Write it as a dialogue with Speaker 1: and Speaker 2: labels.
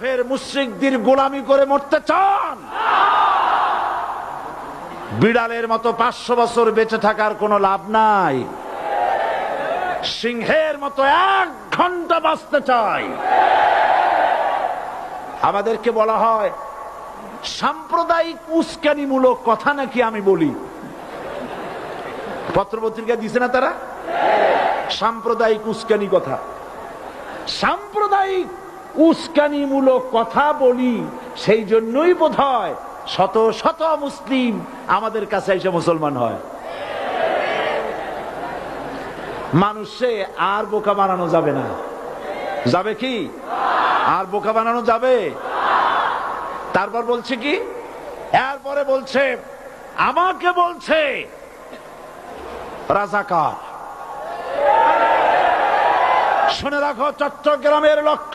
Speaker 1: কাফের মুশরিকদের গোলামি করে মরতে চান? বিড়ালের মতো 500 বছর বেঁচে থাকার কোনো লাভ নাই। সিংহের মতো 1 ঘন্টা বাঁচতে চাই। আমাদেরকে বলা হয় সাম্প্রদায়িক উস্কানিমূলক কথা নাকি আমি বলি। পত্রপত্রিকা দিছে না তারা? সাম্প্রদায়িক উস্কানি কথা। সাম্প্রদায়িক উস্কানিমূলক কথা বলি, সেই জন্যই বোধহয় শত শত মুসলিম আমাদের কাছে এসে মুসলমান হয়। মানুষে আর বোকা বানানো যাবে না। যাবে কি? আর বোকা বানানো যাবে? তারপর বলছে কি? এরপরে বলছে আমাকে বলছে রাজাকার। শুনে রাখো, চট্টগ্রামের লক্ষ্য